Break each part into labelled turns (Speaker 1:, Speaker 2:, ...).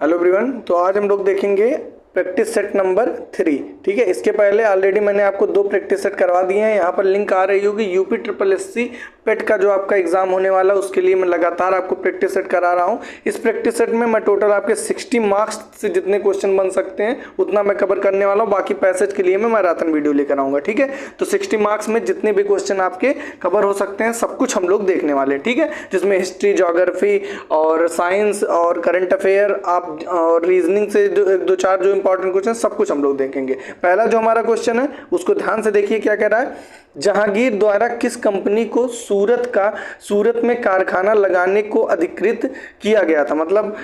Speaker 1: Hello everyone, तो आज हम लोग देखेंगे प्रैक्टिस सेट नंबर 3। ठीक है, इसके पहले ऑलरेडी मैंने आपको 2 प्रैक्टिस सेट करवा दिए हैं। यहाँ पर लिंक आ रही होगी यूपी SSSC पेट का जो आपका एग्जाम होने वाला है, उसके लिए मैं लगातार आपको प्रैक्टिस सेट करा रहा हूँ। इस प्रैक्टिस सेट में मैं टोटल आपके 60 मार्क्स से जितने क्वेश्चन बन सकते हैं उतना मैं कवर करने वाला हूँ। बाकी पैसेज के लिए मैं मैराथन वीडियो लेकर आऊँगा। ठीक है, तो 60 मार्क्स में जितने भी क्वेश्चन आपके कवर हो सकते हैं सब कुछ हम लोग देखने वाले हैं। ठीक है, जिसमें हिस्ट्री, ज्योग्राफी और साइंस और करंट अफेयर आप और रीजनिंग से जो 1-2-4 जो इंपॉर्टेंट क्वेश्चन सब कुछ हम लोग देखेंगे। पहला जो हमारा क्वेश्चन है उसको ध्यान से देखिए, क्या कह रहा है। जहांगीर द्वारा किस कंपनी को सूरत में कारखाना लगाने को अधिकृत किया गया था। मतलब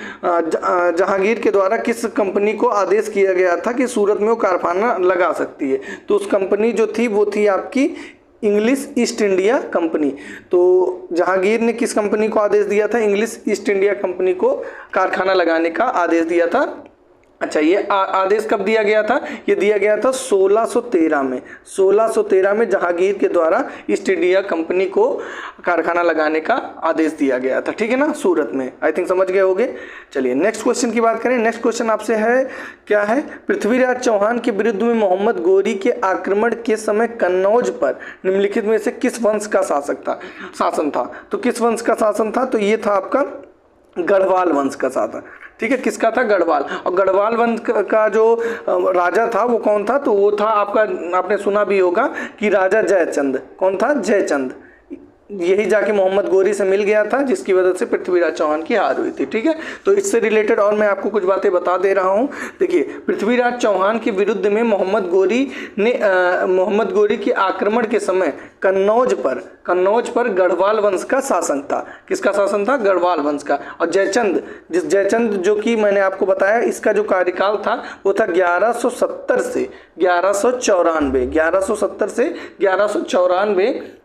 Speaker 1: जहांगीर के द्वारा किस कंपनी को आदेश किया गया था कि सूरत में वो कारखाना लगा सकती है। तो उस कंपनी जो थी वो थी आपकी इंग्लिश ईस्ट इंडिया कंपनी। तो जहांगीर ने किस कंपनी को आदेश दिया था? इंग्लिश ईस्ट इंडिया कंपनी को कारखाना लगाने का आदेश दिया था। अच्छा, ये आदेश कब दिया गया था? ये दिया गया था 1613 में। 1613 में जहांगीर के द्वारा ईस्ट इंडिया कंपनी को कारखाना लगाने का आदेश दिया गया था। ठीक है ना, सूरत में। आई थिंक समझ गए होंगे। चलिए नेक्स्ट क्वेश्चन की बात करें। नेक्स्ट क्वेश्चन आपसे है, क्या है? पृथ्वीराज चौहान के विरुद्ध में मोहम्मद गोरी के आक्रमण के समय कन्नौज पर निम्नलिखित में से किस वंश का शासन था? तो किस वंश का शासन था? तो ये था आपका गढ़वाल वंश का शासन। ठीक है, किसका था? गढ़वाल। और गढ़वाल वंश का जो राजा था वो कौन था? तो वो था आपका, आपने सुना भी होगा कि राजा जयचंद। कौन था? जयचंद। यही जाके मोहम्मद गोरी से मिल गया था, जिसकी वजह से पृथ्वीराज चौहान की हार हुई थी। ठीक है, तो इससे रिलेटेड और मैं आपको कुछ बातें बता दे रहा हूँ। देखिए, पृथ्वीराज चौहान के विरुद्ध में मोहम्मद गोरी के आक्रमण के समय कन्नौज पर गढ़वाल वंश का शासन था। किसका शासन था? गढ़वाल वंश का। और जयचंद जो कि मैंने आपको बताया, इसका जो कार्यकाल था वो था 1170 से 1194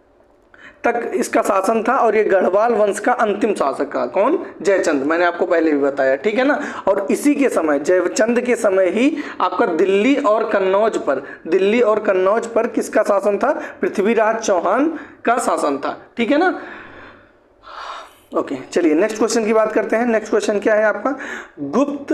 Speaker 1: तक इसका शासन था। और ये गढ़वाल वंश का अंतिम शासक था। कौन? जयचंद। मैंने आपको पहले भी बताया। ठीक है ना। और इसी के समय, जयचंद के समय ही आपका दिल्ली और कन्नौज पर किसका शासन था? पृथ्वीराज चौहान का शासन था। ठीक है ना। ओके, चलिए नेक्स्ट क्वेश्चन की बात करते हैं। नेक्स्ट क्वेश्चन क्या है आपका? गुप्त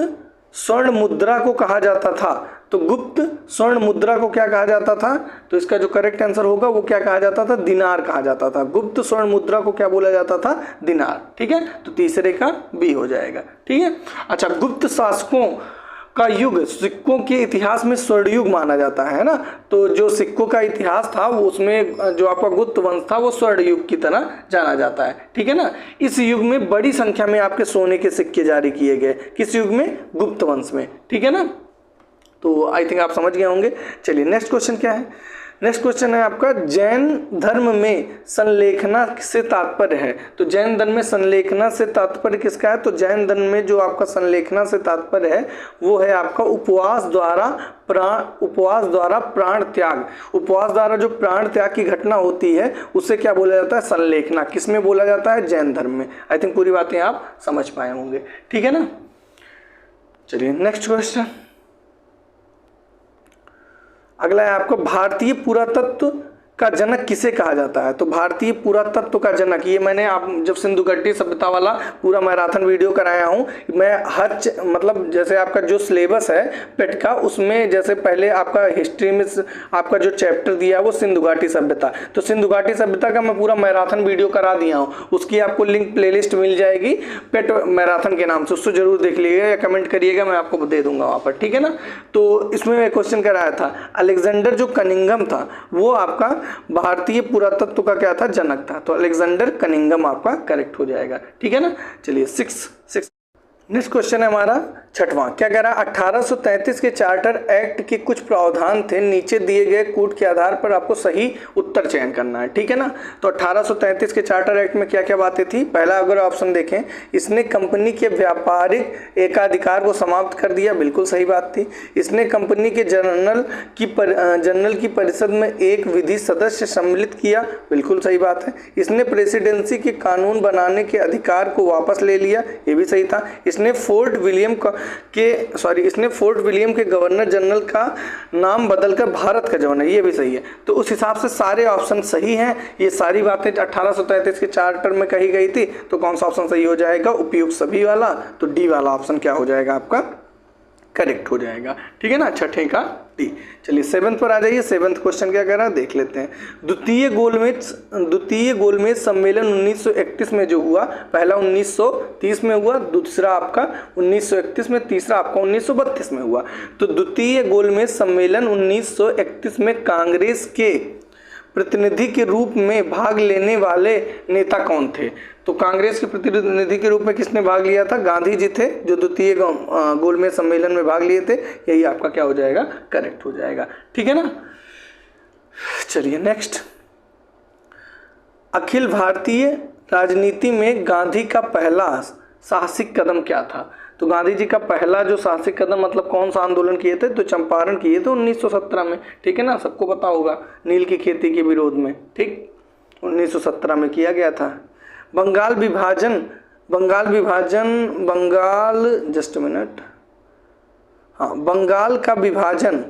Speaker 1: स्वर्ण मुद्रा को कहा जाता था। तो गुप्त स्वर्ण मुद्रा को क्या कहा जाता था? तो इसका जो करेक्ट आंसर होगा वो क्या कहा जाता था? दिनार कहा जाता था। गुप्त स्वर्ण मुद्रा को क्या बोला जाता था? दिनार। ठीक है, तो तीसरे का बी हो जाएगा। ठीक है। अच्छा, गुप्त शासकों का युग सिक्कों के इतिहास में स्वर्ण युग माना जाता है ना। तो जो सिक्कों का इतिहास था वो उसमें जो आपका गुप्त वंश था वो स्वर्ण युग की तरह जाना जाता है। ठीक है ना। इस युग में बड़ी संख्या में आपके सोने के सिक्के जारी किए गए। किस युग में? गुप्त वंश में। ठीक है ना। तो आई थिंक आप समझ गए होंगे। चलिए नेक्स्ट क्वेश्चन क्या है? नेक्स्ट क्वेश्चन है आपका, जैन धर्म में संलेखना से तात्पर्य है। तो जैन धर्म में संलेखना से तात्पर्य किसका है? तो जैन धर्म में जो आपका संलेखना से तात्पर्य है वो है आपका उपवास द्वारा प्राण त्याग। उपवास द्वारा जो प्राण त्याग की घटना होती है उसे क्या बोला जाता है? संलेखना। किसमें बोला जाता है? जैन धर्म में। आई थिंक पूरी बातें आप समझ पाए होंगे। ठीक है ना। चलिए नेक्स्ट क्वेश्चन। अगला है आपको, भारतीय पुरातत्व का जनक किसे कहा जाता है? तो भारतीय पुरातत्व का जनक, ये मैंने आप जब सिंधु घाटी सभ्यता वाला पूरा मैराथन वीडियो कराया हूँ। मैं मतलब जैसे आपका जो सिलेबस है पेट का, उसमें जैसे पहले आपका हिस्ट्री में आपका जो चैप्टर दिया है वो सिंधु घाटी सभ्यता, तो सिंधु घाटी सभ्यता का मैं पूरा मैराथन वीडियो करा दिया हूँ। उसकी आपको लिंक प्लेलिस्ट मिल जाएगी पेट मैराथन के नाम से, उसको जरूर देख लीजिएगा या कमेंट करिएगा, मैं आपको दे दूंगा वहाँ पर। ठीक है ना। तो इसमें मैं क्वेश्चन कराया था, अलेक्जेंडर जो कनिंघम था वो आपका भारतीय पुरातत्व का क्या था? जनक था। तो अलेक्जेंडर कनिंघम आपका करेक्ट हो जाएगा। ठीक है ना। चलिए नेक्स्ट क्वेश्चन है हमारा छठवां। क्या कह रहा है? 1833 के चार्टर एक्ट के कुछ प्रावधान थे, नीचे दिए गए कूट के आधार पर आपको सही उत्तर चयन करना है। ठीक है ना। तो 1833 के चार्टर एक्ट में क्या क्या बातें थी? पहला अगर ऑप्शन देखें, इसने कंपनी के व्यापारिक एकाधिकार को समाप्त कर दिया। बिल्कुल सही बात थी। इसने कंपनी के जनरल की परिषद में एक विधि सदस्य सम्मिलित किया। बिल्कुल सही बात है। इसने प्रेसिडेंसी के कानून बनाने के अधिकार को वापस ले लिया। ये भी सही था। इसने इसने फोर्ट विलियम के गवर्नर जनरल का नाम बदलकर भारत का जो है ये भी सही है। तो उस हिसाब से सारे ऑप्शन सही हैं। ये सारी बातें 1833 के चार्टर में कही गई थी। तो कौन सा ऑप्शन सही हो जाएगा? उपयुक्त सभी वाला। तो डी वाला ऑप्शन क्या हो जाएगा आपका? करेक्ट हो जाएगा। ठीक है ना, छठे का डी। चलिए 7th पर आ जाइए। 7th क्वेश्चन क्या कह रहा है देख लेते हैं। द्वितीय गोलमेज सम्मेलन 1931 में जो हुआ, पहला 1930 में हुआ, दूसरा आपका 1931 में, तीसरा आपका 1932 में हुआ। तो द्वितीय गोलमेज सम्मेलन 1931 में कांग्रेस के प्रतिनिधि के रूप में भाग लेने वाले नेता कौन थे? तो कांग्रेस के प्रतिनिधि के रूप में किसने भाग लिया था? गांधी जी थे, जो द्वितीय गोलमेज सम्मेलन में भाग लिए थे। यही आपका क्या हो जाएगा? करेक्ट हो जाएगा। ठीक है ना। चलिए नेक्स्ट, अखिल भारतीय राजनीति में गांधी का पहला साहसिक कदम क्या था? तो गांधी जी का पहला जो साहसिक कदम मतलब कौन सा आंदोलन किए थे? तो चंपारण किए थे 1917 में। ठीक है ना, सबको पता होगा, नील की खेती के विरोध में। ठीक, 1917 में किया गया था। बंगाल का विभाजन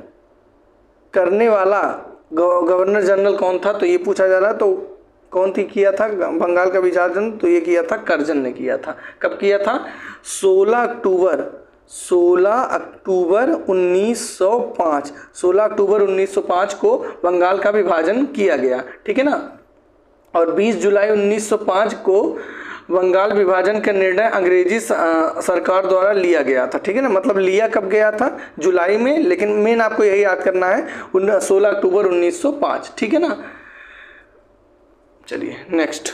Speaker 1: करने वाला गवर्नर जनरल कौन था? तो ये पूछा जा रहा है। तो कौन थी किया था बंगाल का विभाजन? तो ये किया था कर्जन ने किया था। कब किया था? 16 अक्टूबर 1905 को बंगाल का विभाजन किया गया। ठीक है ना। और 20 जुलाई 1905 को बंगाल विभाजन का निर्णय अंग्रेजी सरकार द्वारा लिया गया था। ठीक है ना, मतलब लिया कब गया था? जुलाई में, लेकिन मेन आपको यही याद करना है 16 अक्टूबर 1905। ठीक है ना। चलिए नेक्स्ट,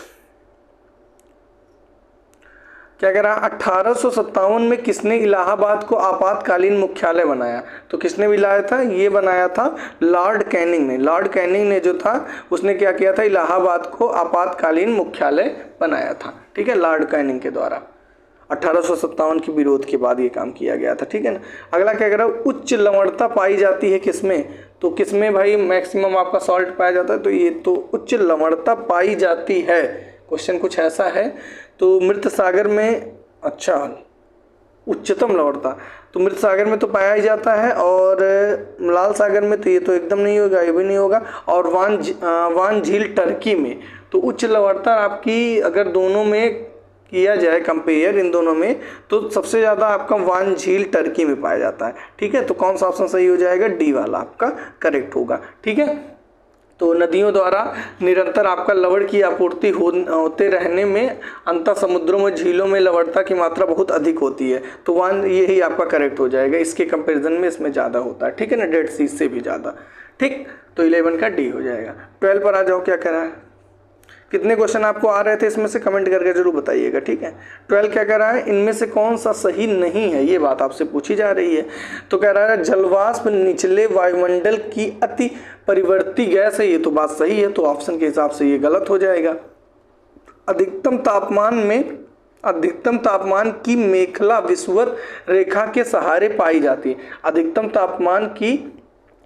Speaker 1: क्या कह रहा है? 1857 में किसने इलाहाबाद को आपातकालीन मुख्यालय बनाया? तो किसने बनाया था? ये बनाया था लॉर्ड कैनिंग ने। लॉर्ड कैनिंग ने जो था उसने क्या किया था? इलाहाबाद को आपातकालीन मुख्यालय बनाया था। ठीक है, लॉर्ड कैनिंग के द्वारा 1857 के विरोध के बाद ये काम किया गया था। ठीक है ना। अगला क्या कह रहा है? उच्च लवणता पाई जाती है किसमें? तो किसमें भाई मैक्सिमम आपका सॉल्ट पाया जाता है? तो ये तो उच्च लवणता पाई जाती है। क्वेश्चन कुछ ऐसा है। तो मृत सागर में, अच्छा, उच्चतम लवणता तो मृत सागर में तो पाया ही जाता है, और लाल सागर में तो ये तो एकदम नहीं होगा, ये भी नहीं होगा। और वान झील टर्की में तो उच्च लवणता आपकी अगर दोनों में किया जाए कंपेयर, इन दोनों में, तो सबसे ज़्यादा आपका वान झील टर्की में पाया जाता है। ठीक है, तो कौन सा ऑप्शन सही हो जाएगा? डी वाला आपका करेक्ट होगा। ठीक है। तो नदियों द्वारा निरंतर आपका लवण की आपूर्ति होते रहने में अंतर समुद्रों में, झीलों में लवणता की मात्रा बहुत अधिक होती है। तो वन यही आपका करेक्ट हो जाएगा। इसके कंपैरिजन में इसमें ज़्यादा होता है। ठीक है ना, डेड सी से भी ज़्यादा। ठीक, तो 11 का डी हो जाएगा। 12 पर आ जाओ, क्या कह रहा है? कितने क्वेश्चन आपको आ रहे थे इसमें से कमेंट करके जरूर बताइएगा। ठीक है। 12 क्या कह रहा है? इनमें से कौन सा सही नहीं है, ये बात आपसे पूछी जा रही है। तो कह रहा है जलवाष्प निचले वायुमंडल की अति परिवर्ती गैस है। ये तो बात सही है, तो ऑप्शन के हिसाब से ये गलत हो जाएगा। अधिकतम तापमान की मेखला विषुवत रेखा के सहारे पाई जाती है। अधिकतम तापमान की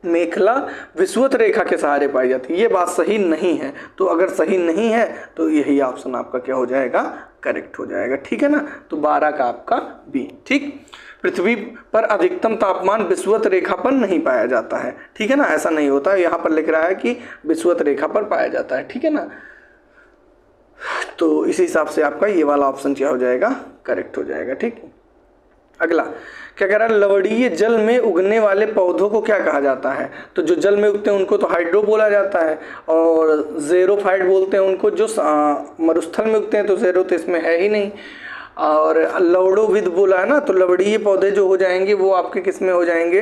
Speaker 1: मेखला विषुवत रेखा के सहारे पाई जाती है। ये बात सही नहीं है। तो अगर सही नहीं है तो यही ऑप्शन आपका क्या हो जाएगा? करेक्ट हो जाएगा। ठीक है ना। तो 12 का आपका बी। ठीक, पृथ्वी पर अधिकतम तापमान विषुवत रेखा पर नहीं पाया जाता है। ठीक है ना, ऐसा नहीं होता। यहाँ पर लिख रहा है कि विषुवत रेखा पर पाया जाता है। ठीक है ना। तो इसी हिसाब से आपका ये वाला ऑप्शन क्या हो जाएगा? करेक्ट हो जाएगा। ठीक, अगला क्या कह रहा है? लवणीय जल में उगने वाले पौधों को क्या कहा जाता है? तो जो जल में उगते हैं उनको तो हाइड्रो बोला जाता है, और ज़ेरोफाइट बोलते हैं उनको जो मरुस्थल में उगते हैं। तो ज़ेरो तो इसमें है ही नहीं। और लवणोविद बोला है ना, तो लवणीय पौधे जो हो जाएंगे वो आपके किस में हो जाएंगे?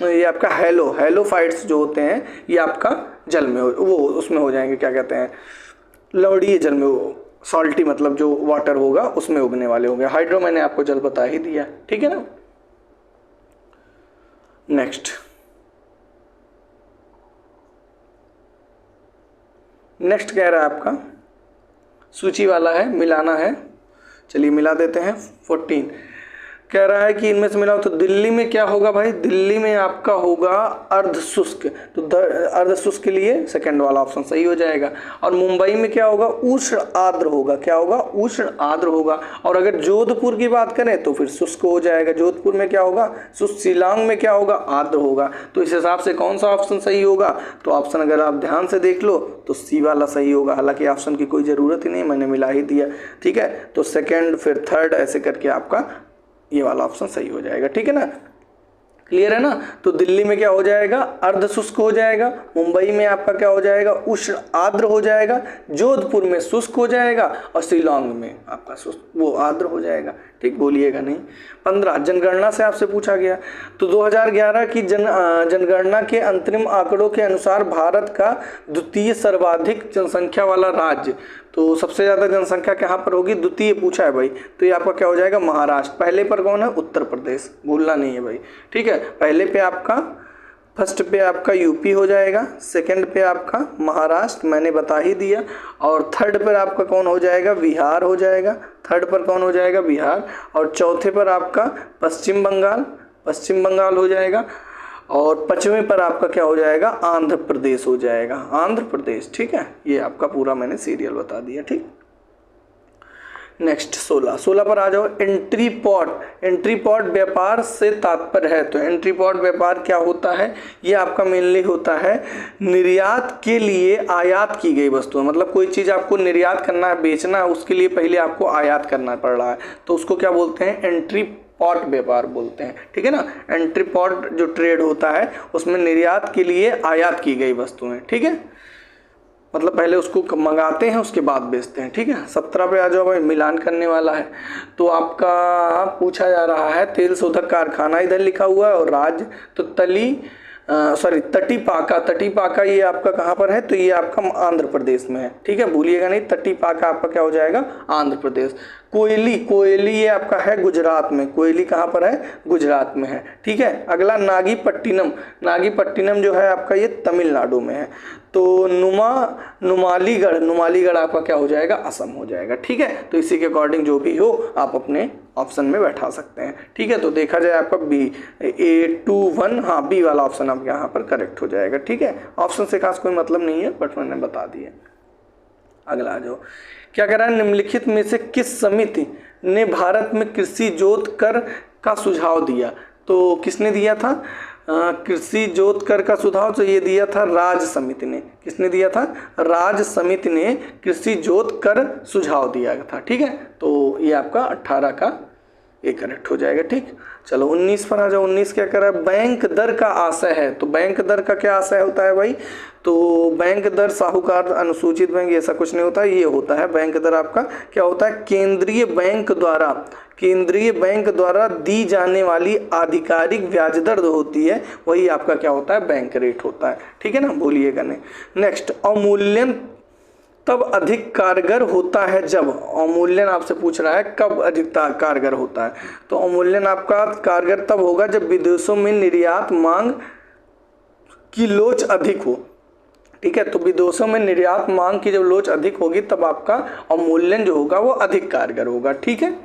Speaker 1: ये आपका हेलोफाइट्स जो होते हैं ये आपका जल में वो उसमें हो जाएंगे। क्या कहते हैं? लवणीय जल में, वो सॉल्टी मतलब जो वाटर होगा उसमें उगने वाले होंगे। हाइड्रो मैंने आपको जल बता ही दिया। ठीक है ना। नेक्स्ट कह रहा है आपका सूची वाला है, मिलाना है। चलिए मिला देते हैं। 14 कह रहा है कि इनमें से मिलाओ, तो दिल्ली में क्या होगा भाई, दिल्ली में आपका होगा अर्ध शुष्क, तो अर्ध शुष्क के लिए सेकंड वाला ऑप्शन सही हो जाएगा। और मुंबई में क्या होगा, उष्ण आर्द्र होगा, क्या होगा, उष्ण आर्द्र होगा। और अगर जोधपुर की बात करें तो फिर शुष्क हो जाएगा, जोधपुर में क्या होगा, शुष्क। शिलांग में क्या होगा, आर्द्र होगा। तो इस हिसाब से कौन सा ऑप्शन सही होगा, तो ऑप्शन अगर आप ध्यान से देख लो तो सी वाला सही होगा। हालांकि ऑप्शन की कोई ज़रूरत ही नहीं, मैंने मिला ही दिया, ठीक है। तो सेकंड फिर थर्ड ऐसे करके आपका ये वाला ऑप्शन सही हो जाएगा, ठीक है ना, क्लियर है ना। तो दिल्ली में क्या हो जाएगा, अर्ध शुष्क हो जाएगा, मुंबई में आपका क्या हो जाएगा, उष्ण आर्द्र हो जाएगा, जोधपुर में शुष्क हो जाएगा, और शिलांग में आपका शुष्क वो आर्द्र हो जाएगा, ठीक, बोलिएगा नहीं। 15 जनगणना से आपसे पूछा गया, तो 2011 की जनगणना के अंतरिम आंकड़ों के अनुसार भारत का द्वितीय सर्वाधिक जनसंख्या वाला राज्य, तो सबसे ज़्यादा जनसंख्या कहाँ पर होगी, द्वितीय पूछा है भाई, तो ये आपका क्या हो जाएगा, महाराष्ट्र। पहले पर कौन है, उत्तर प्रदेश, भूलना नहीं है भाई, ठीक है। पहले पे आपका, फर्स्ट पे आपका यूपी हो जाएगा, सेकंड पे आपका महाराष्ट्र, मैंने बता ही दिया, और थर्ड पर आपका कौन हो जाएगा, बिहार हो जाएगा, थर्ड पर कौन हो जाएगा, बिहार, और चौथे पर आपका पश्चिम बंगाल हो जाएगा, और पांचवें पर आपका क्या हो जाएगा, आंध्र प्रदेश हो जाएगा, आंध्र प्रदेश, ठीक है। ये आपका पूरा मैंने सीरियल बता दिया, ठीक। नेक्स्ट 16 पर आ जाओ। एंट्री पॉट व्यापार से तात्पर्य है, तो एंट्री पॉट व्यापार क्या होता है, ये आपका मेनली होता है निर्यात के लिए आयात की गई वस्तुएं, मतलब कोई चीज़ आपको निर्यात करना है, बेचना है, उसके लिए पहले आपको आयात करना पड़ रहा है, तो उसको क्या बोलते हैं, एंट्री पॉट व्यापार बोलते हैं, ठीक है ना। एंट्री पॉट जो ट्रेड होता है उसमें निर्यात के लिए आयात की गई वस्तुएं, ठीक है, मतलब पहले उसको मंगाते हैं उसके बाद बेचते हैं, ठीक है। 17 पे आ जाओ भाई, मिलान करने वाला है, तो आपका पूछा जा रहा है तेल शोधक कारखाना इधर लिखा हुआ है, और राज्य तो तटीपाका ये आपका कहाँ पर है, तो ये आपका आंध्र प्रदेश में है, ठीक है, भूलिएगा नहीं, तटीपाका आपका क्या हो जाएगा, आंध्र प्रदेश। कोयली ये आपका है गुजरात में, कोयली कहाँ पर है, गुजरात में है, ठीक है। अगला नागीपट्टिनम जो है आपका ये तमिलनाडु में है। तो नुमालीगढ़ आपका क्या हो जाएगा, असम हो जाएगा, ठीक है। तो इसी के अकॉर्डिंग जो भी हो आप अपने ऑप्शन में बैठा सकते हैं, ठीक है। तो देखा जाए आपका A21, हाँ बी वाला ऑप्शन आप यहाँ पर करेक्ट हो जाएगा, ठीक है। ऑप्शन से खास कोई मतलब नहीं है, बट मैंने बता दिया। अगला आ जाओ, क्या कह रहा है, निम्नलिखित में से किस समिति ने भारत में कृषि जोत कर का सुझाव दिया, तो किसने दिया था, कृषि जोत कर का सुझाव, तो ये दिया था राज्य समिति ने। किसने दिया था, राज्य समिति ने कृषि जोत कर सुझाव दिया था, ठीक है। तो ये आपका 18 का ये करेक्ट हो जाएगा, ठीक। चलो 19 पर आ जाओ। 19 क्या कर रहा है, बैंक दर का आशय है, तो बैंक दर का क्या आशय होता है भाई, तो बैंक दर साहूकार अनुसूचित बैंक ऐसा कुछ नहीं होता है, ये होता है बैंक दर आपका क्या होता है, केंद्रीय बैंक द्वारा दी जाने वाली आधिकारिक ब्याज दर जो होती है वही आपका क्या होता है, बैंक रेट होता है, ठीक है ना, भूलिएगा नहीं। नेक्स्ट, अवमूल्यन तब अधिक कारगर होता है जब, अवमूल्यन आपसे पूछ रहा है कब अधिक कारगर होता है, तो अवमूल्यन आपका कारगर तब होगा जब विदेशों में निर्यात मांग की लोच अधिक हो, ठीक है। तो विदेशों में निर्यात मांग की जब लोच अधिक होगी तब आपका अवमूल्यन जो होगा वो अधिक कारगर होगा, ठीक है।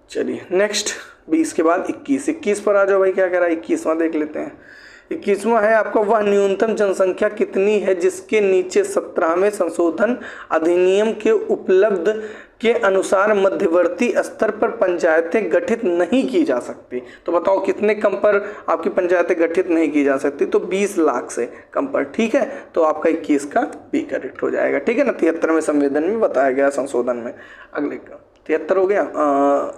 Speaker 1: चलिए नेक्स्ट 20 के बाद 21 पर आ जाओ भाई, क्या कह रहा है, 21वां देख लेते हैं। 21वां है आपका, वह न्यूनतम जनसंख्या कितनी है जिसके नीचे 17वें संशोधन अधिनियम के उपलब्ध के अनुसार मध्यवर्ती स्तर पर पंचायतें गठित नहीं की जा सकती, तो बताओ कितने कम पर आपकी पंचायतें गठित नहीं की जा सकती, तो 20 लाख से कम पर, ठीक है। तो आपका 21 का बी करेक्ट हो जाएगा, ठीक है ना। 73वें संविधान में बताया गया संशोधन में, अगले का 73 हो गया,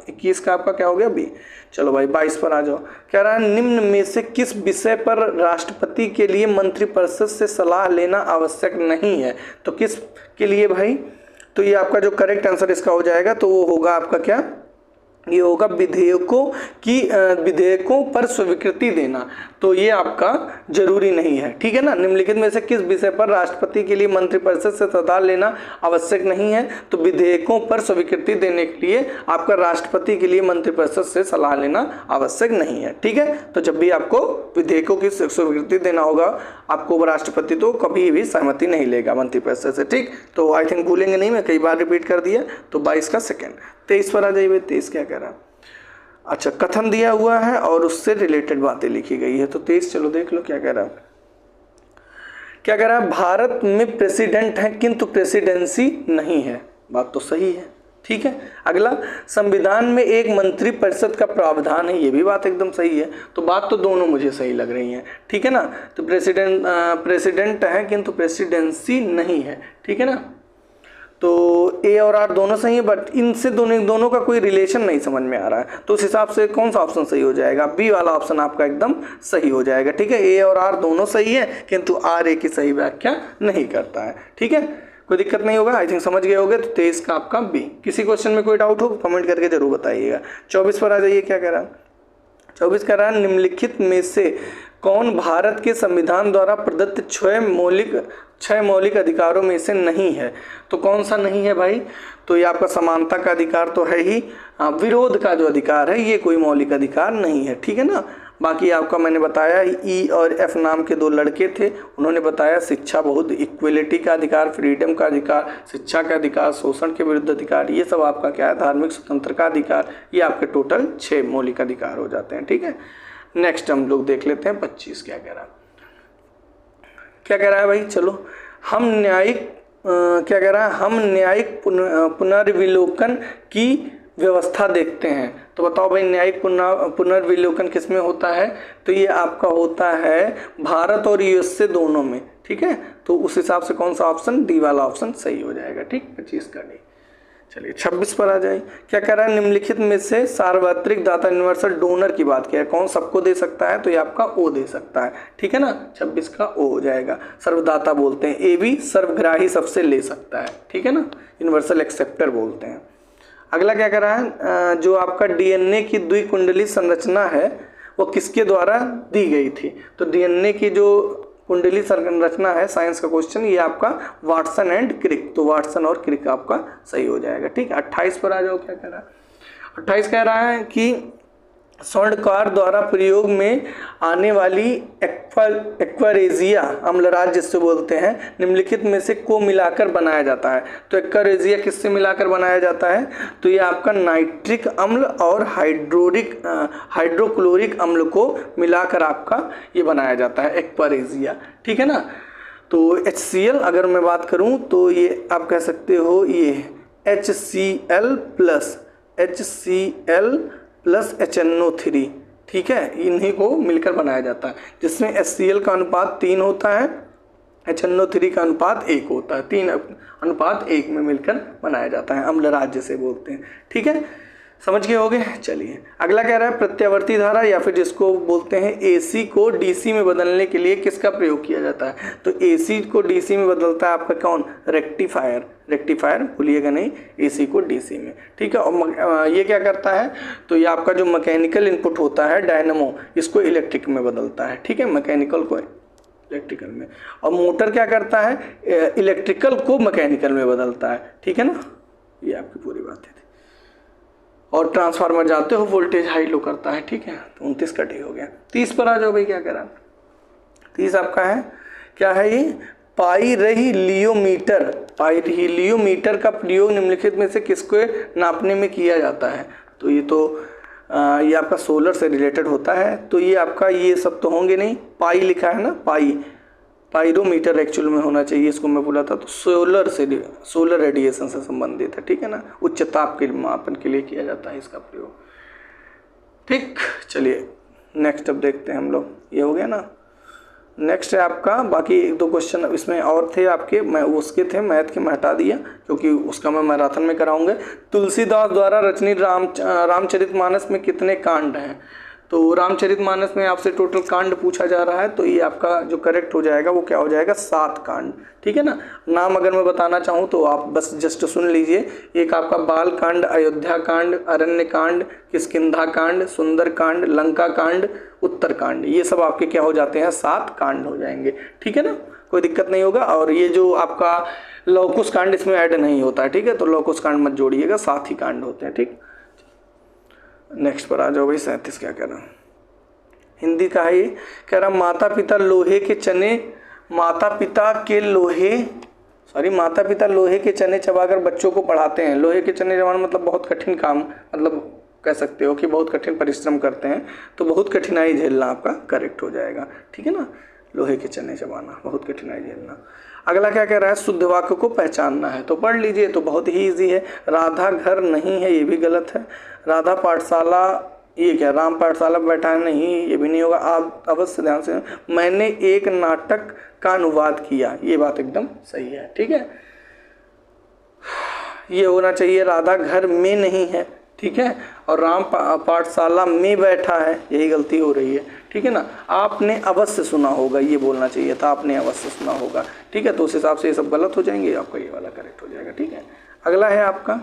Speaker 1: 21 का आपका क्या हो गया, बी। चलो भाई 22 पर आ जाओ, कह रहा है निम्न में से किस विषय पर राष्ट्रपति के लिए मंत्रिपरिषद से सलाह लेना आवश्यक नहीं है, तो किस के लिए भाई, तो ये आपका जो करेक्ट आंसर इसका हो जाएगा तो वो होगा आपका क्या, ये होगा विधेयकों पर स्वीकृति देना, तो ये आपका जरूरी नहीं है, ठीक है ना। निम्नलिखित में से किस विषय पर राष्ट्रपति के लिए मंत्रिपरिषद से सलाह लेना आवश्यक नहीं है, तो विधेयकों पर स्वीकृति देने के लिए आपका राष्ट्रपति के लिए मंत्रिपरिषद से सलाह लेना आवश्यक नहीं है, ठीक है। तो जब भी आपको विधेयकों की स्वीकृति देना होगा आपको राष्ट्रपति तो कभी भी सहमति नहीं लेगा मंत्रिपरिषद से, ठीक। तो आई थिंक भूलेंगे नहीं, मैं कई बार रिपीट कर दिया। तो 22 का सेकेंड। 23 पर आ जाइए, 23 क्या कह रहा है? अच्छा, कथन दिया हुआ है और उससे रिलेटेड बातें लिखी गई है। तो 23 चलो देख लो क्या कह रहा है। क्या कह रहा है? भारत में प्रेसिडेंट है किंतु प्रेसिडेंसी नहीं है। बात तो सही है, ठीक है। अगला, संविधान में एक मंत्री परिषद का प्रावधान है, ये भी बात एकदम सही है। तो बात तो दोनों मुझे सही लग रही हैं, ठीक है ना। तो प्रेसिडेंट है किंतु प्रेसिडेंसी नहीं है, ठीक है ना। तो ए और आर दोनों सही है, बट इनसे दोनों का कोई रिलेशन नहीं समझ में आ रहा है। तो उस हिसाब से कौन सा ऑप्शन सही हो जाएगा? बी वाला ऑप्शन आपका एकदम सही हो जाएगा, ठीक है। ए और आर दोनों सही है किंतु आर ए की सही व्याख्या नहीं करता है, ठीक है। कोई दिक्कत नहीं होगा, आई थिंक समझ गए होगे। तो 23 का आपका बी। किसी क्वेश्चन में कोई डाउट हो कमेंट करके जरूर बताइएगा। 24 पर आ जाइए। क्या कह रहा है? 24 कह रहा है, निम्नलिखित में से कौन भारत के संविधान द्वारा प्रदत्त 6 मौलिक अधिकारों में से नहीं है? तो कौन सा नहीं है भाई? तो ये आपका समानता का अधिकार तो है ही, विरोध का जो अधिकार है ये कोई मौलिक अधिकार नहीं है, ठीक है ना। बाकी आपका मैंने बताया ई और एफ नाम के 2 लड़के थे, उन्होंने बताया शिक्षा बहुत, इक्वलिटी का अधिकार, फ्रीडम का अधिकार, शिक्षा का अधिकार, शोषण के विरुद्ध अधिकार, ये सब आपका क्या है? धार्मिक स्वतंत्रता का अधिकार। ये आपके टोटल 6 मौलिक अधिकार हो जाते हैं, ठीक है। नेक्स्ट हम लोग देख लेते हैं 25 क्या कह रहा है। क्या कह रहा है भाई? चलो हम न्यायिक क्या कह रहा है? हम न्यायिक पुनर्विलोकन की व्यवस्था देखते हैं। तो बताओ भाई, न्यायिक पुनर्विलोकन किस में होता है? तो ये आपका होता है भारत और यूएसए दोनों में, ठीक है। तो उस हिसाब से कौन सा ऑप्शन? डी वाला ऑप्शन सही हो जाएगा, ठीक। 25 का डी। चलिए 26 पर आ जाए। क्या कह रहा है? निम्नलिखित में से सार्वत्रिक दाता यूनिवर्सल डोनर की बात किया है, कौन सबको दे सकता है? तो ये आपका ओ दे सकता है, ठीक है ना। 26 का ओ हो जाएगा। सर्वदाता बोलते हैं, ए भी सर्वग्राही सबसे ले सकता है, ठीक है ना, यूनिवर्सल एक्सेप्टर बोलते हैं। अगला क्या कह रहा है? जो आपका डीएनए की द्विकुंडली संरचना है वो किसके द्वारा दी गई थी? तो डीएनए की जो कुंडली संरचना है, साइंस का क्वेश्चन, ये आपका वाटसन एंड क्रिक। तो वाटसन और क्रिक आपका सही हो जाएगा, ठीक है। 28 पर आ जाओ। क्या कह रहा है? 28 कह रहा है कि स्वर्णकार द्वारा प्रयोग में आने वाली एक्वारेजिया अम्लराज जिससे बोलते हैं, निम्नलिखित में से को मिलाकर बनाया जाता है। तो एक्वारेजिया किससे मिलाकर बनाया जाता है? तो ये आपका नाइट्रिक अम्ल और हाइड्रोक्लोरिक अम्ल को मिलाकर आपका ये बनाया जाता है एक्वारेजिया, ठीक है ना। तो HCl अगर मैं बात करूं तो ये आप कह सकते हो ये HCl प्लस HNO3, ठीक है, इन्हीं को मिलकर बनाया जाता है, जिसमें HCl का अनुपात 3 होता है, HNO3 का अनुपात 1 होता है, 3:1 में मिलकर बनाया जाता है, अम्लराज जिसे बोलते हैं, ठीक है। समझ गए होगे। चलिए अगला कह रहा है प्रत्यावर्ती धारा या फिर जिसको बोलते हैं AC को DC में बदलने के लिए किसका प्रयोग किया जाता है? तो AC को DC में बदलता है आपका कौन? रेक्टिफायर भूलिएगा नहीं, AC को DC में, ठीक है। और ये क्या करता है? तो ये आपका जो मैकेनिकल इनपुट होता है डायनामो, इसको इलेक्ट्रिक में बदलता है, ठीक है, मैकेनिकल को इलेक्ट्रिकल में। और मोटर क्या करता है? इलेक्ट्रिकल को मैकेनिकल में बदलता है, ठीक है ना। ये आपकी पूरी बात है। और ट्रांसफार्मर जाते हो वोल्टेज हाई लो करता है, ठीक है। तो 29 का डी हो गया। 30 पर आ जाओ भाई। क्या कह रहा है? 30 आपका है, क्या है ये? पाइरिलियोमीटर का प्रयोग निम्नलिखित में से किसको नापने में किया जाता है? तो ये ये आपका सोलर से रिलेटेड होता है। तो ये आपका ये सब तो होंगे नहीं, पाई लिखा है ना, पाइरोमीटर एक्चुअल में होना चाहिए, इसको मैं बोला था। तो सोलर रेडिएशन से संबंधित है, ठीक है ना, उच्च ताप के मापन के लिए किया जाता है इसका प्रयोग, ठीक। चलिए नेक्स्ट अब देखते हैं हम लोग। ये हो गया ना। नेक्स्ट है आपका, बाकी 1-2 क्वेश्चन इसमें और थे आपके, मैं उसके थे मैथ के मैं हटा दिया क्योंकि उसका मैं मैराथन में कराऊंगा। तुलसीदास द्वारा रचित रामचरितमानस में कितने कांड हैं? तो रामचरितमानस में आपसे टोटल कांड पूछा जा रहा है, तो ये आपका जो करेक्ट हो जाएगा वो क्या हो जाएगा? 7 कांड, ठीक है ना। नाम अगर मैं बताना चाहूँ तो आप बस जस्ट सुन लीजिए। एक आपका बाल कांड, अयोध्या कांड, अरण्य कांड, किष्किंधा कांड, सुंदर कांड, लंका कांड, उत्तर कांड, ये सब आपके क्या हो जाते हैं? 7 कांड हो जाएंगे, ठीक है ना, कोई दिक्कत नहीं होगा। और ये जो आपका लवकुश कांड इसमें ऐड नहीं होता है, ठीक है, तो लवकुश कांड मत जोड़िएगा, 7 ही कांड होते हैं, ठीक। नेक्स्ट पर आ जाओ भाई। 37 क्या कह रहा? हिंदी का है ये। कह रहा माता पिता लोहे के चने चबाकर बच्चों को पढ़ाते हैं। लोहे के चने चबाना मतलब बहुत कठिन काम, मतलब कह सकते हो कि बहुत कठिन परिश्रम करते हैं, तो बहुत कठिनाई झेलना आपका करेक्ट हो जाएगा, ठीक है ना। लोहे के चने चबाना, बहुत कठिनाई झेलना। अगला क्या कह रहा है, शुद्ध वाक्य को पहचानना है, तो पढ़ लीजिए, तो बहुत ही ईजी है। राधा घर नहीं है, ये भी गलत है। राधा पाठशाला, ये क्या, राम पाठशाला बैठा है, नहीं, ये भी नहीं होगा। आप अवश्य ध्यान से, मैंने एक नाटक का अनुवाद किया, ये बात एकदम सही है, ठीक है। ये होना चाहिए, राधा घर में नहीं है, ठीक है, और राम पाठशाला में बैठा है, यही गलती हो रही है, ठीक है ना। आपने अवश्य सुना होगा, ये बोलना चाहिए था, आपने अवश्य सुना होगा, ठीक है। तो उस हिसाब से ये सब गलत हो जाएंगे, आपका ये वाला करेक्ट हो जाएगा, ठीक है। अगला है आपका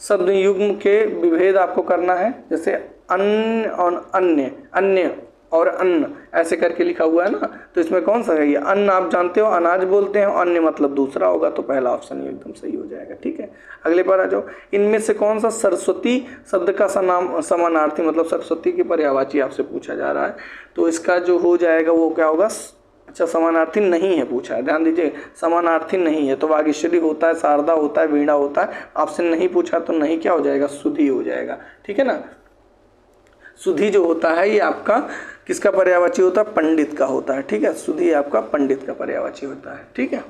Speaker 1: शब्द युग्म के विभेद आपको करना है, जैसे अन्य और अन्य, अन्य और अन्न ऐसे करके लिखा हुआ है ना, तो इसमें कौन सा है ये, अन्न आप जानते हो अनाज बोलते हैं, अन्य मतलब दूसरा होगा, तो पहला ऑप्शन ये एकदम सही हो जाएगा, ठीक है। अगले पर आ जाओ, इनमें से कौन सा सरस्वती शब्द का समानार्थी मतलब सरस्वती की पर्यायवाची आपसे पूछा जा रहा है, तो इसका जो हो जाएगा वो क्या होगा, अच्छा समानार्थी नहीं है पूछा है, ध्यान दीजिए, समानार्थी नहीं है, तो वागीश्वरी होता है, शारदा होता है, वीणा होता है, आपसे नहीं पूछा तो नहीं क्या हो जाएगा, सुधी हो जाएगा, ठीक है ना। सुधी जो होता है ये आपका किसका पर्यायवाची होता है, पंडित का होता है, ठीक है। सुधी आपका पंडित का पर्यायवाची होता है, ठीक है।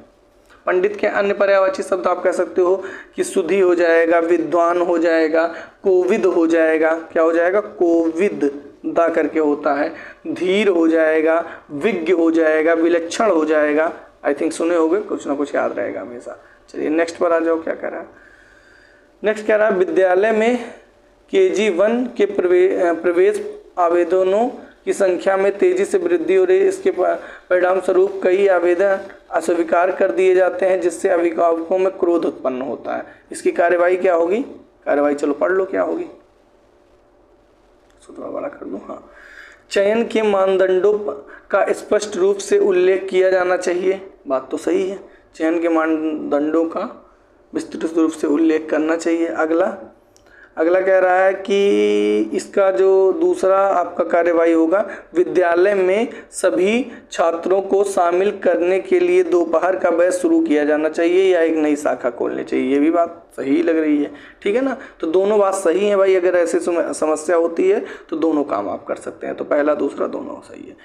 Speaker 1: पंडित के अन्य पर्यायवाची शब्द आप कह सकते हो कि सुधी हो जाएगा, विद्वान हो जाएगा, कोविद हो जाएगा, क्या हो जाएगा, कोविद दा करके होता है, धीर हो जाएगा, विज्ञ हो जाएगा, विलक्षण हो जाएगा, आई थिंक सुने होंगे, कुछ ना कुछ याद रहेगा हमेशा। चलिए नेक्स्ट पर आ जाओ, क्या कह रहा है, नेक्स्ट कह रहा है विद्यालय में KG1 के प्रवेश आवेदनों की संख्या में तेजी से वृद्धि हो रही है, इसके परिणाम स्वरूप कई आवेदन अस्वीकार कर दिए जाते हैं, जिससे अभिभावकों में क्रोध उत्पन्न होता है। इसकी कार्यवाही क्या होगी, कार्यवाही चलो पढ़ लो क्या होगी, सूत्र वाला कर दूं, हाँ। चयन के मानदंडों का स्पष्ट रूप से उल्लेख किया जाना चाहिए, बात तो सही है, चयन के मानदंडों का विस्तृत रूप से उल्लेख करना चाहिए। अगला कह रहा है कि इसका जो दूसरा आपका कार्यवाही होगा, विद्यालय में सभी छात्रों को शामिल करने के लिए दोपहर का बैच शुरू किया जाना चाहिए या एक नई शाखा खोलनी चाहिए, ये भी बात सही लग रही है, ठीक है ना। तो दोनों बात सही है भाई, अगर ऐसी समस्या होती है तो दोनों काम आप कर सकते हैं, तो पहला दूसरा दोनों सही है।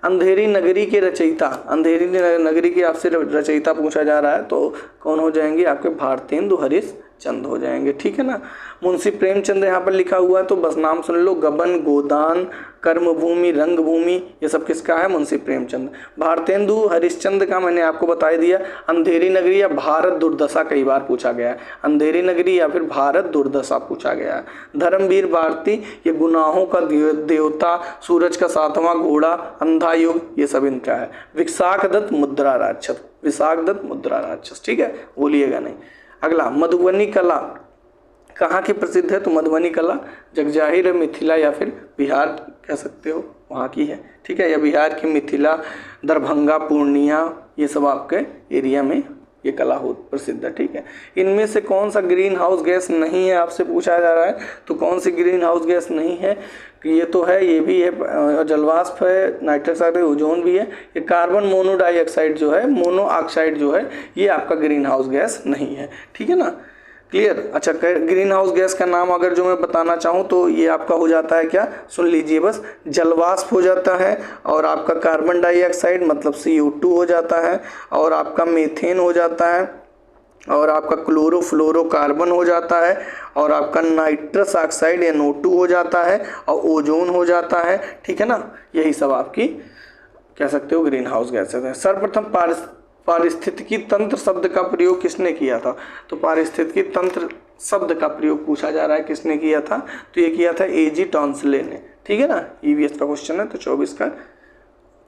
Speaker 1: अंधेरी नगरी के रचयिता, अंधेरी नगरी के आपसे रचयिता पूछा जा रहा है, तो कौन हो जाएंगे आपके, भारतेंदु हरिश्चंद्र हो जाएंगे, ठीक है ना। मुंशी प्रेमचंद यहाँ पर लिखा हुआ है, तो बस नाम सुन लो, गबन, गोदान, कर्मभूमि, रंगभूमि, ये सब किसका है, मुंशी प्रेमचंद। भारतेंदु हरिश्चंद्र का मैंने आपको बता दिया, अंधेरी नगरी या भारत दुर्दशा कई बार पूछा गया है, अंधेरी नगरी या फिर भारत दुर्दशा पूछा गया है। धर्मवीर भारती, ये गुनाहों का देवता, सूरज का सातवां घोड़ा, अंधा युग, ये सब इनका है। विशाखदत्त मुद्रा राक्षस, विशाखदत्त मुद्रा राक्षस, ठीक है, भूलिएगा नहीं। अगला मधुबनी कला कहाँ की प्रसिद्ध है, तो मधुबनी कला जगजाहिर, मिथिला या फिर बिहार कह सकते हो, वहाँ की है, ठीक है, या बिहार की मिथिला, दरभंगा, पूर्णिया, ये सब आपके एरिया में ये कला हो प्रसिद्ध है, ठीक है। इनमें से कौन सा ग्रीन हाउस गैस नहीं है आपसे पूछा जा रहा है, तो कौन सी ग्रीन हाउस गैस नहीं है, ये तो है, ये भी है, जलवाष्प है, नाइट्रस ऑक्साइड, ओजोन भी है, ये कार्बन मोनोडाइऑक्साइड जो है, मोनोऑक्साइड जो है, ये आपका ग्रीन हाउस गैस नहीं है, ठीक है ना, क्लियर। अच्छा, ग्रीन हाउस गैस का नाम अगर जो मैं बताना चाहूँ तो ये आपका हो जाता है क्या, सुन लीजिए बस, जलवाष्प हो जाता है, और आपका कार्बन डाइऑक्साइड मतलब CO2 हो जाता है, और आपका मीथेन हो जाता है, और आपका क्लोरोफ्लोरोकार्बन हो जाता है, और आपका नाइट्रस ऑक्साइड NO2 हो जाता है, और ओजोन हो जाता है, ठीक है ना। यही सब आपकी कह सकते हो ग्रीन हाउस गैसेस हैं। सर्वप्रथम पारिस्थितिकी तंत्र शब्द का प्रयोग किसने किया था, तो पारिस्थितिकी तंत्र शब्द का प्रयोग पूछा जा रहा है, किसने किया था, तो ये किया था A.G. टॉन्सले ने, ठीक है ना, EVS का क्वेश्चन है, तो 24 का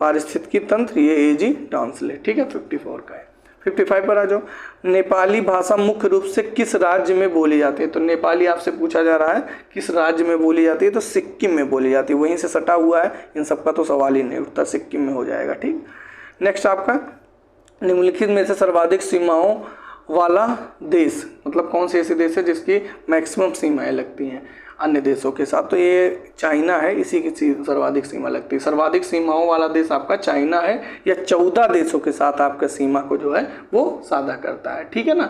Speaker 1: पारिस्थितिकी तंत्र ये A.G. टॉन्सले, ठीक है, 54 का है। 55 पर आ जाओ, नेपाली भाषा मुख्य रूप से किस राज्य में बोली जाती है, तो नेपाली आपसे पूछा जा रहा है किस राज्य में बोली जाती है, तो सिक्किम में बोली जाती है, वहीं से सटा हुआ है, इन सबका तो सवाल ही नहीं उठता, सिक्किम में हो जाएगा, ठीक। नेक्स्ट आपका निम्नलिखित में से सर्वाधिक सीमाओं वाला देश, मतलब कौन से ऐसे देश है जिसकी मैक्सिमम सीमाएं लगती हैं अन्य देशों के साथ, तो ये चाइना है, इसी की सर्वाधिक सीमा लगती है। सर्वाधिक सीमाओं वाला देश आपका चाइना है, या 14 देशों के साथ आपका सीमा को जो है वो साझा करता है, ठीक है ना।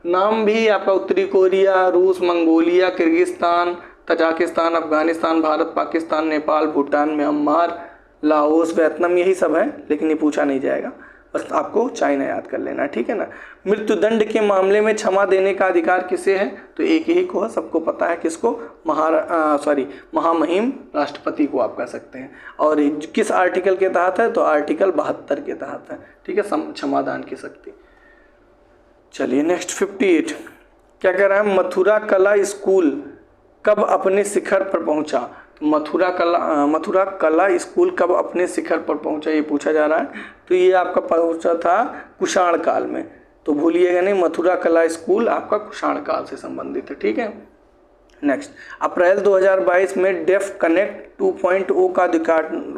Speaker 1: नाम भी आपका उत्तरी कोरिया, रूस, Mongolia, Kyrgyzstan, Tajikistan, Afghanistan, Bharat, Pakistan, Nepal, Bhutan, Myanmar, Laos, Vietnam, यही सब है, लेकिन ये पूछा नहीं जाएगा, बस आपको चाइना याद कर लेना है, ठीक है ना। मृत्युदंड के मामले में क्षमा देने का अधिकार किसे है? तो एक ही को है, सबको पता है, किसको? महामहिम राष्ट्रपति को आप कह सकते हैं। और किस आर्टिकल के तहत है? तो आर्टिकल 72 के तहत है, ठीक है, क्षमादान की शक्ति। चलिए नेक्स्ट 58 क्या कह रहा है? मथुरा कला स्कूल कब अपने शिखर पर पहुंचा? तो मथुरा कला स्कूल कब अपने शिखर पर पहुंचा, ये पूछा जा रहा है। तो ये आपका पहुंचा था कुषाण काल में, तो भूलिएगा नहीं, मथुरा कला स्कूल आपका कुषाण काल से संबंधित है, ठीक है। नेक्स्ट, अप्रैल 2022 में डेफ कनेक्ट 2.0 का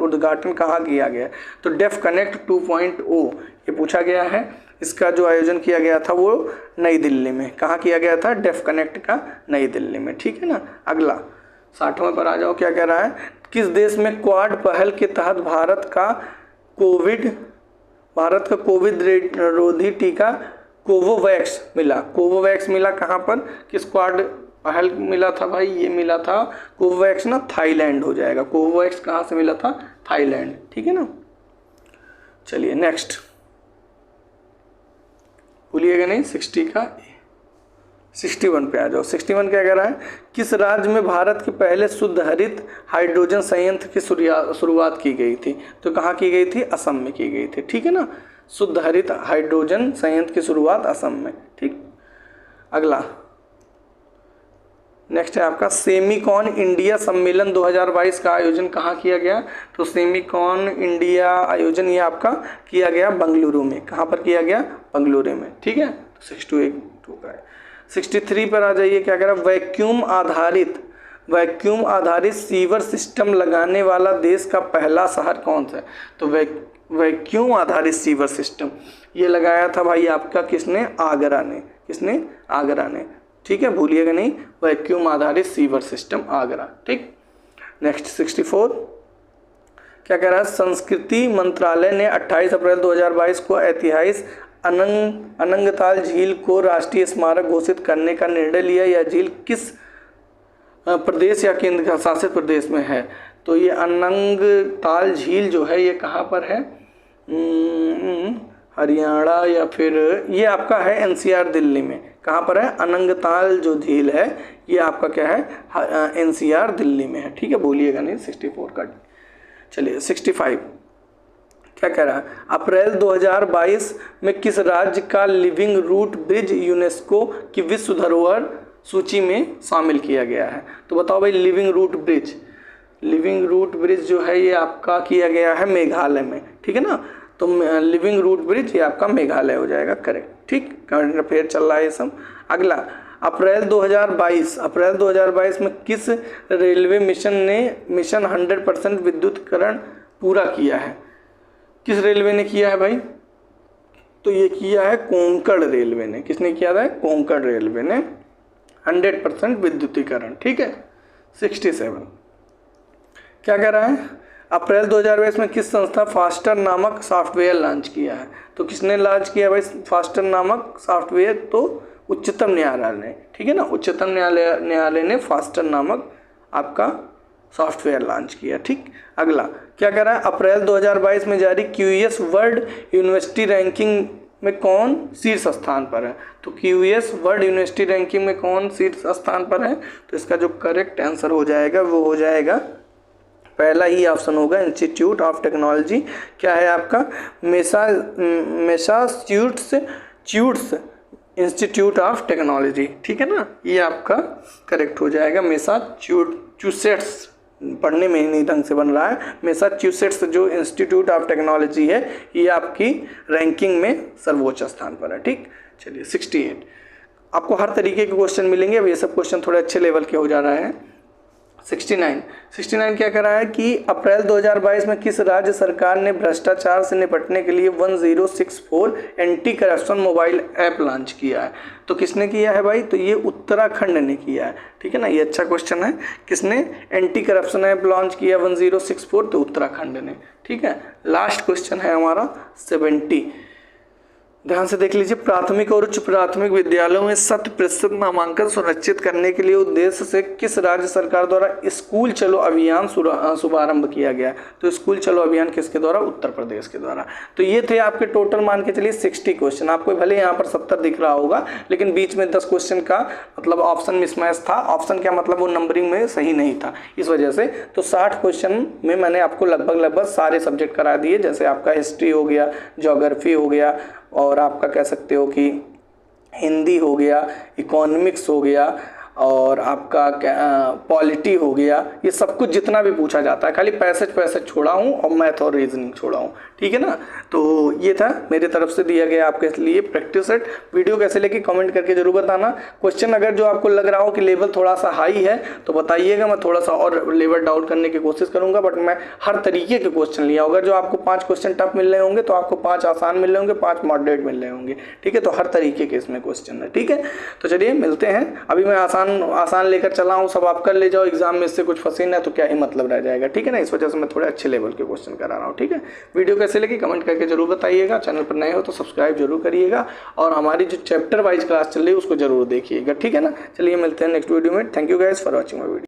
Speaker 1: उद्घाटन कहाँ किया गया? तो डेफ कनेक्ट 2.0 ये पूछा गया है। इसका जो आयोजन किया गया था वो नई दिल्ली में। कहाँ किया गया था? डेफ कनेक्ट का नई दिल्ली में, ठीक है ना। अगला 60वें पर आ जाओ, क्या कह रहा है? किस देश में क्वाड पहल के तहत भारत का कोविड रोधी टीका कोवोवैक्स मिला? कोवोवैक्स मिला कहाँ पर? किस क्वाड पहल मिला था भाई? ये मिला था कोवोवैक्स ना, थाईलैंड हो जाएगा। कोवोवैक्स कहाँ से मिला था? थाईलैंड, ठीक है ना। चलिए नेक्स्ट, भूलिएगा नहीं, 61 पे आ जाओ। 61 क्या कह रहा है? किस राज्य में भारत के पहले शुद्ध हरित हाइड्रोजन संयंत्र की शुरुआत की गई थी? तो कहाँ की गई थी? असम में की गई थी, ठीक है ना। शुद्ध हरित हाइड्रोजन संयंत्र की शुरुआत असम में, ठीक। अगला नेक्स्ट है आपका सेमीकॉन इंडिया सम्मेलन 2022 का आयोजन कहाँ किया गया? तो सेमीकॉन इंडिया आयोजन ये आपका किया गया बेंगलुरु में। कहाँ पर किया गया? बेंगलुरु में, ठीक है। तो 62 का है। 63 पर आ जाइए, क्या कह रहा है? वैक्यूम आधारित सीवर सिस्टम लगाने वाला देश का पहला शहर कौन सा है? तो वैक्यूम आधारित सीवर सिस्टम ये लगाया था भाई आपका किसने? आगरा ने। किसने? आगरा ने, ठीक है, भूलिएगा नहीं, वैक्यूम आधारित सीवर सिस्टम आगरा, ठीक। नेक्स्ट 64 क्या कह रहा है? संस्कृति मंत्रालय ने 28 अप्रैल 2022 को ऐतिहासिक अनंगताल झील को राष्ट्रीय स्मारक घोषित करने का निर्णय लिया। यह झील किस प्रदेश या केंद्र शासित प्रदेश में है? तो ये अनंगताल झील जो है ये कहाँ पर है? हरियाणा या फिर ये आपका है एनसीआर दिल्ली में। कहाँ पर है? अनंगताल जो झील है ये आपका क्या है? एनसीआर दिल्ली में है, ठीक है, भूलिएगा नहीं 64 का। चलिए 65 क्या कह रहा है? अप्रैल 2022 में किस राज्य का लिविंग रूट ब्रिज यूनेस्को की विश्व धरोहर सूची में शामिल किया गया है? तो बताओ भाई, लिविंग रूट ब्रिज जो है ये आपका किया गया है मेघालय में, ठीक है ना। तो लिविंग रूट ब्रिज ये आपका मेघालय हो जाएगा, करेक्ट, ठीक। करंट अफेयर चल रहा है ये सब। अगला अप्रैल 2022 में किस रेलवे मिशन ने मिशन 100% विद्युतीकरण पूरा किया है? किस रेलवे ने किया है भाई? तो ये किया है कोंकण रेलवे ने। किसने किया था? कोंकण रेलवे ने 100% विद्युतीकरण, ठीक है। 67 क्या कह रहा है? अप्रैल 2022 में किस संस्था फास्टर नामक सॉफ्टवेयर लॉन्च किया है? तो किसने लॉन्च किया भाई फास्टर नामक सॉफ्टवेयर? तो उच्चतम न्यायालय ने, ठीक है ना। उच्चतम न्यायालय ने फास्टर नामक आपका सॉफ्टवेयर लॉन्च किया, ठीक। अगला क्या कह रहा है? अप्रैल 2022 में जारी QS वर्ल्ड यूनिवर्सिटी रैंकिंग में कौन शीर्ष स्थान पर है? तो QS वर्ल्ड यूनिवर्सिटी रैंकिंग में कौन शीर्ष स्थान पर है? तो इसका जो करेक्ट आंसर हो जाएगा वो हो जाएगा, पहला ही ऑप्शन होगा, इंस्टीट्यूट ऑफ टेक्नोलॉजी। क्या है आपका? मैसाचुसेट्स इंस्टीट्यूट ऑफ टेक्नोलॉजी, ठीक है ना। ये आपका करेक्ट हो जाएगा, मैसाचुसेट्स। पढ़ने में नहीं ढंग से बन रहा है। मैसाचुसेट्स जो इंस्टीट्यूट ऑफ टेक्नोलॉजी है ये आपकी रैंकिंग में सर्वोच्च स्थान पर है, ठीक। चलिए 68 आपको हर तरीके के क्वेश्चन मिलेंगे। अब ये सब क्वेश्चन थोड़े अच्छे लेवल के हो जा रहे हैं। 69 क्या कह रहा है कि अप्रैल 2022 में किस राज्य सरकार ने भ्रष्टाचार से निपटने के लिए 1064 anti corruption mobile app launch किया है? तो किसने किया है भाई? तो ये उत्तराखंड ने किया है, ठीक है ना। ये अच्छा क्वेश्चन है। किसने एंटी करप्शन ऐप लॉन्च किया 1064? तो उत्तराखंड ने, ठीक है। लास्ट क्वेश्चन है हमारा 70। ध्यान से देख लीजिए, प्राथमिक और उच्च प्राथमिक विद्यालयों में 100% नामांकन सुनिश्चित करने के लिए उद्देश्य से किस राज्य सरकार द्वारा स्कूल चलो अभियान शुभारंभ किया गया? तो स्कूल चलो अभियान किसके द्वारा? उत्तर प्रदेश के द्वारा। तो ये थे आपके टोटल मान के चलिए 60 क्वेश्चन। आपको भले यहाँ पर 70 दिख रहा होगा, लेकिन बीच में 10 क्वेश्चन का मतलब ऑप्शन मिसमैच था। ऑप्शन क्या मतलब, वो नंबरिंग में सही नहीं था, इस वजह से। तो 60 क्वेश्चन में मैंने आपको लगभग सारे सब्जेक्ट करा दिए, जैसे आपका हिस्ट्री हो गया, ज्योग्राफी हो गया, और आपका कह सकते हो कि हिंदी हो गया, इकोनॉमिक्स हो गया, और आपका पॉलिटी हो गया। ये सब कुछ जितना भी पूछा जाता है, खाली पैसेज छोड़ा हूँ और मैथ और रीजनिंग छोड़ा हूँ, ठीक है ना। तो ये था मेरे तरफ से दिया गया आपके लिए प्रैक्टिस सेट। वीडियो कैसे लगी कमेंट करके जरूर बताना। क्वेश्चन अगर जो आपको लग रहा हो कि लेवल थोड़ा सा हाई है तो बताइएगा, मैं थोड़ा सा और लेवल डाउन करने की कोशिश करूँगा। बट मैं हर तरीके के क्वेश्चन लिया, अगर जो आपको 5 क्वेश्चन टफ मिल रहे होंगे तो आपको 5 आसान मिल रहे होंगे, 5 मॉडरेट मिल रहे होंगे, ठीक है। तो हर तरीके के इसमें क्वेश्चन है, ठीक है। तो चलिए मिलते हैं। अभी मैं आसान लेकर चला हूँ, सब आप कर ले जाओ। एग्जाम में इससे कुछ फंसे ना तो क्या ही मतलब रह जाएगा, ठीक है ना। इस वजह से मैं थोड़े अच्छे लेवल के क्वेश्चन करा रहा हूँ, ठीक है। वीडियो कैसे लगी कमेंट करके जरूर बताइएगा। चैनल पर नए हो तो सब्सक्राइब जरूर करिएगा, और हमारी जो चैप्टर वाइज क्लास चल रही है उसको जरूर देखिएगा, ठीक है ना। चलिए मिलते हैं नेक्स्ट वीडियो में। Thank you guys for watching my video.